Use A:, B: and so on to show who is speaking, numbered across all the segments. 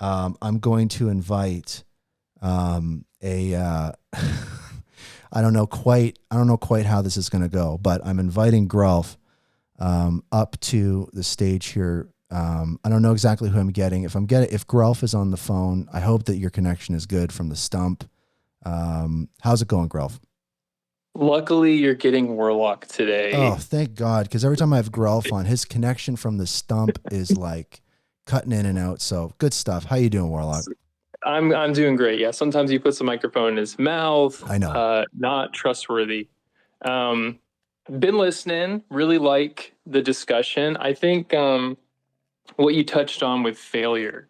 A: I'm going to invite a I don't know quite how this is going to go, but I'm inviting Grelf up to the stage here. I don't know exactly who I'm getting. If Grelf is on the phone, I hope that your connection is good from the stump. How's it going, Grelf?
B: Luckily, you're getting Warlock
A: Oh,
B: today.
A: thank God. Because every time I have Grelf on, his connection from the stump is like cutting in and out. So good stuff. How you doing, Warlock?
B: I'm doing great. Yeah, sometimes he puts the microphone in his mouth.
A: I know.
B: Not trustworthy. Um, been listening. Really like the discussion. I think what you touched on with failure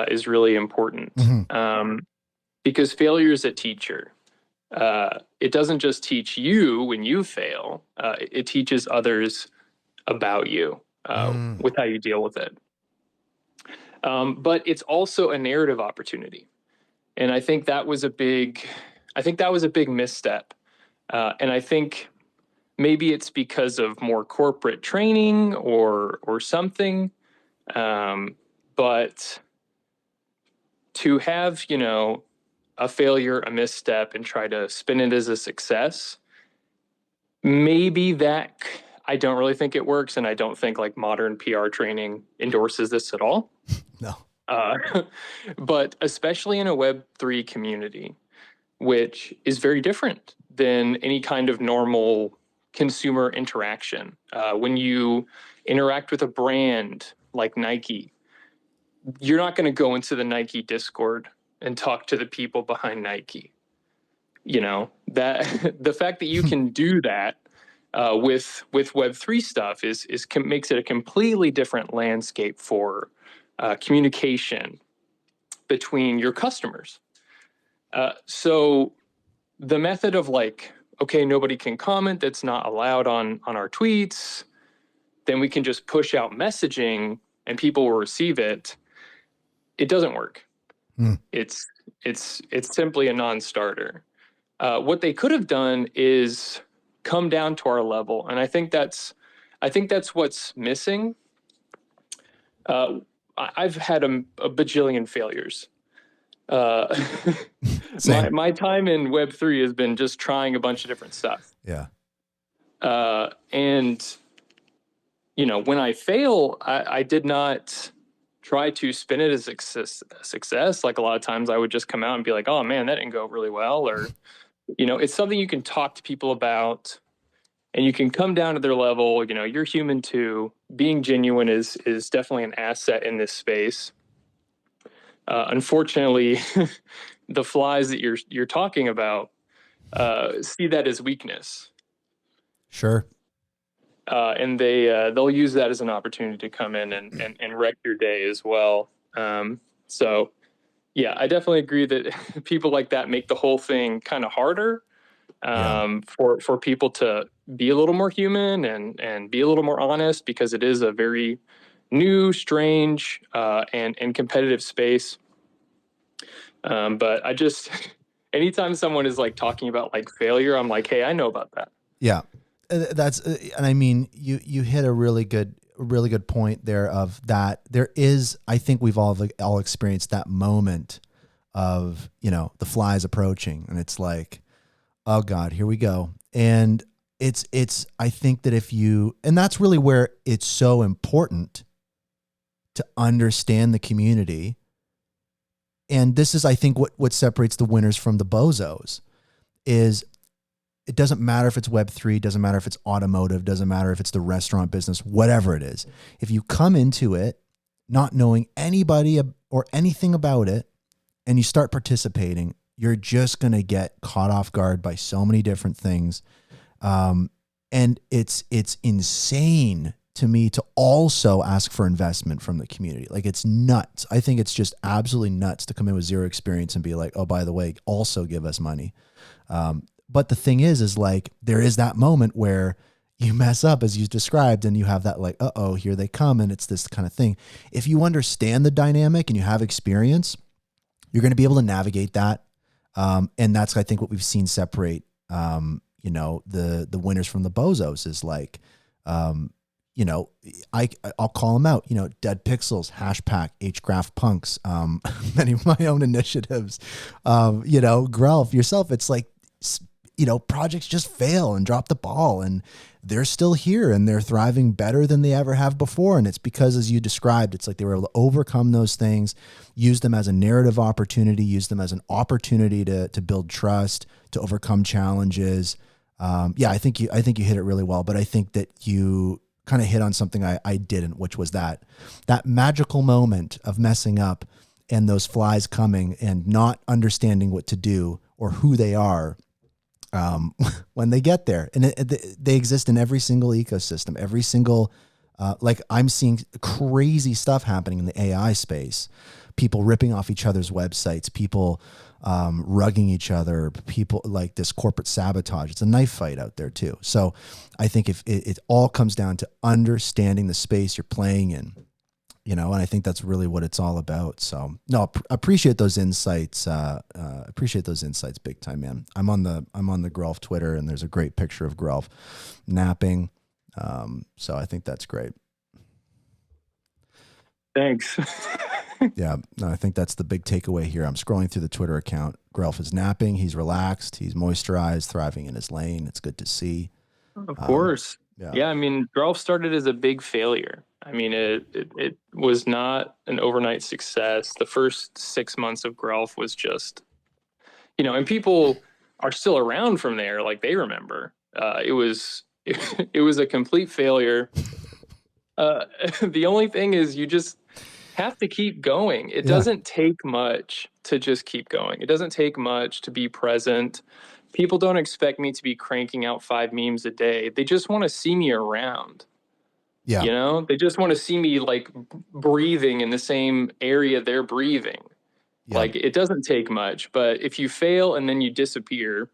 B: is really important
A: Hmm.
B: because failure is a teacher. It doesn't just teach you when you fail. It teaches others about you
A: Mm.
B: with how you deal with it. But it's also a narrative opportunity. And I think that was a big misstep. And I think maybe it's because of more corporate training or something. But to have, a failure, a misstep, and try to spin it as a success, maybe that I don't really think it works. And I don't think like modern PR training endorses this at all.
A: No.
B: Uh, but especially in a Web3 community, which is very different than any kind of normal consumer interaction. When you interact with a brand like Nike, you're not going to go into the Nike Discord and talk to the people behind Nike. That the fact that you can do that with Web3 stuff makes it a completely different landscape for communication between your customers. So the method of like, okay, nobody can comment, that's not allowed on our tweets, then we can just push out messaging and people will receive it. It doesn't work.
A: Mm.
B: It's it's simply a non-starter. What they could have done is come down to our level, and I think that's what's missing. I've had a bajillion failures. Uh,
A: Same.
B: my time in Web3 has been just trying a bunch of different stuff.
A: Yeah.
B: And when I fail, I did not try to spin it as a success. Like a lot of times I would just come out and be like, oh man, that didn't go really well. Or, it's something you can talk to people about and you can come down to their level. You're human too. Being genuine is definitely an asset in this space. Unfortunately, the flies that you're talking about see that as weakness,
A: Sure.
B: and they'll use that as an opportunity to come in and wreck your day as well. So yeah, I definitely agree that people like that make the whole thing kind of harder
A: Yeah.
B: for people to be a little more human and be a little more honest, because it is a very new, strange, and competitive space. But I just, anytime someone is like talking about like failure, I'm like, hey, I know about that.
A: Yeah. That's and I mean you hit a really good point there of that there is, I think we've all experienced that moment of, the flies approaching and it's like, oh God, here we go. And I think that and that's really where it's so important to understand the community. And this is, I think, what separates the winners from the bozos is it doesn't matter if it's Web3, doesn't matter if it's automotive, doesn't matter if it's the restaurant business, whatever it is. If you come into it not knowing anybody or anything about it and you start participating, you're just going to get caught off guard by so many different things. And it's insane to me to also ask for investment from the community. Like, it's nuts. I think it's just absolutely nuts to come in with zero experience and be like, oh, by the way, also give us money. But the thing is like, there is that moment where you mess up as you described and you have that like, uh-oh, here they come. And it's this kind of thing. If you understand the dynamic and you have experience, you're going to be able to navigate that. And that's, I think, what we've seen separate, the winners from the bozos is like, you know, I'll call them out, you know, Dead Pixels, Hashpack, Hgraph Punks, many of my own initiatives, you know, Grelf, yourself. It's like, you know, projects just fail and drop the ball, and they're still here and they're thriving better than they ever have before. And it's because, as you described, it's like they were able to overcome those things, use them as a narrative opportunity, use them as an opportunity to build trust, to overcome challenges. Yeah, I think you hit it really well, but I think that you kind of hit on something I didn't, which was that magical moment of messing up and those flies coming and not understanding what to do or who they are when they get there. And they exist in every single ecosystem, every single, like I'm seeing crazy stuff happening in the AI space, people ripping off each other's websites, people rugging each other, people like this corporate sabotage. It's a knife fight out there too. So I think if it all comes down to understanding the space you're playing in, you know, and I think that's really what it's all about. So no, appreciate those insights. Appreciate those insights big time, man. I'm on the Grelf Twitter, and there's a great picture of Grelf napping. So I think that's great.
B: Thanks.
A: Yeah, no, I think that's the big takeaway here. I'm scrolling through the Twitter account. Grelf is napping. He's relaxed. He's moisturized, thriving in his lane. It's good to see.
B: Of course. Yeah. I mean, Grelf started as a big failure. I mean, it was not an overnight success. The first 6 months of Grelf was just, you know, and people are still around from there. Like they remember, it was a complete failure. The only thing is you just have to keep going. It doesn't take much to just keep going. It doesn't take much to be present. People don't expect me to be cranking out 5 memes a day. They just want to see me around.
A: Yeah.
B: You know, they just want to see me like breathing in the same area they're breathing. Yeah. Like it doesn't take much, but if you fail and then you disappear,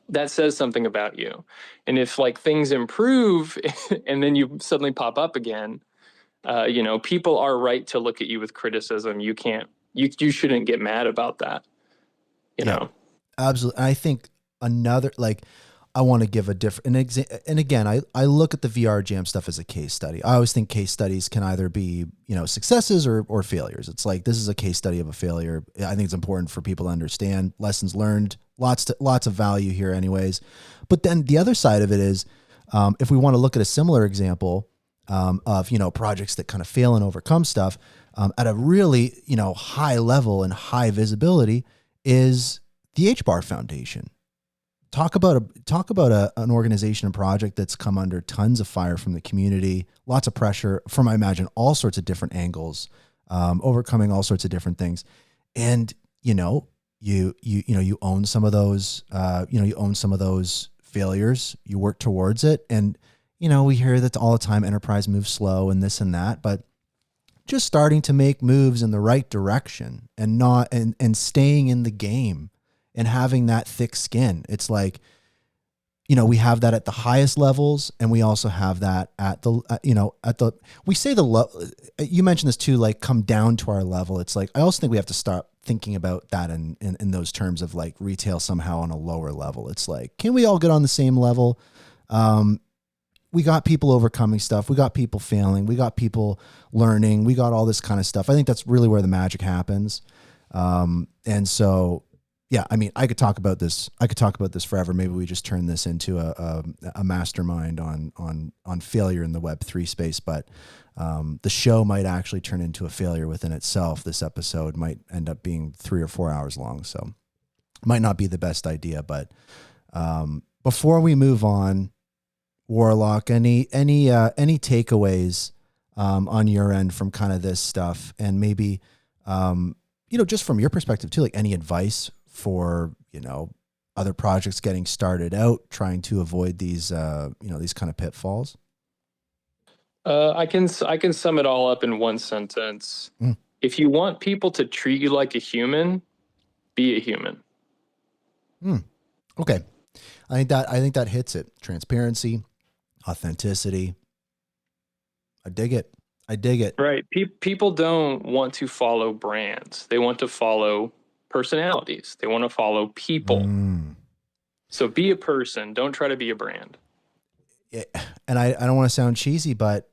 B: that says something about you. And if like things improve and then you suddenly pop up again, you know, people are right to look at you with criticism. You shouldn't get mad about that. You know?
A: Absolutely. I think another, like, I want to give a different, and again, I look at the VR Jam stuff as a case study. I always think case studies can either be, you know, successes or failures. It's like, this is a case study of a failure. I think it's important for people to understand lessons learned, lots of value here anyways. But then the other side of it is, if we want to look at a similar example, of, you know, projects that kind of fail and overcome stuff, at a really, you know, high level and high visibility, is the HBAR Foundation. Talk about an organization and project that's come under tons of fire from the community, lots of pressure from, I imagine, all sorts of different angles, overcoming all sorts of different things. And, you know, you own some of those, you own some of those failures, you work towards it. And, you know, we hear that all the time, enterprise moves slow and this and that, but just starting to make moves in the right direction and not, and staying in the game and having that thick skin. It's like, you know, we have that at the highest levels, and we also have that at the, we say you mentioned this too, like come down to our level. It's like, I also think we have to start thinking about that in those terms of like retail somehow on a lower level. It's like, can we all get on the same level? We got people overcoming stuff. We got people failing. We got people learning. We got all this kind of stuff. I think that's really where the magic happens. And so, yeah, I mean, I could talk about this forever. Maybe we just turn this into a mastermind on failure in the Web3 space, but the show might actually turn into a failure within itself. This episode might end up being 3 or 4 hours long, so might not be the best idea. But before we move on, Warlock, any takeaways on your end from kind of this stuff, and maybe you know, just from your perspective too, like any advice for, you know, other projects getting started out, trying to avoid these you know, these kind of pitfalls?
B: I can sum it all up in one sentence. If you want people to treat you like a human, be a human.
A: Okay. I think that hits it. Transparency, authenticity. I dig it.
B: Right. People don't want to follow brands. They want to follow personalities. They want to follow people. So be a person. Don't try to be a brand.
A: and I don't want to sound cheesy, but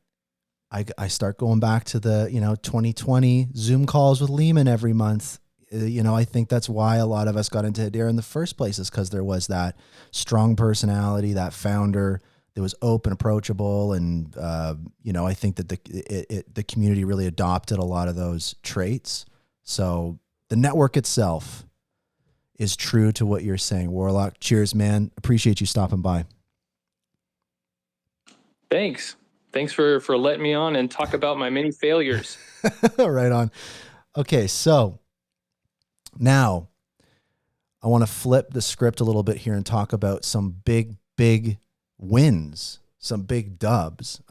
A: I start going back to the, 2020 Zoom calls with Lehman every month. I think that's why a lot of us got into hedera in the first place, is because there was that strong personality, that founder that was open, approachable. And, I think that the community really adopted a lot of those traits. So the network itself is true to what you're saying. Warlock, cheers, man. Appreciate you stopping by.
B: Thanks for letting me on and talk about my many failures.
A: Right on. Okay, so now I want to flip the script a little bit here and talk about some big wins, some big dubs.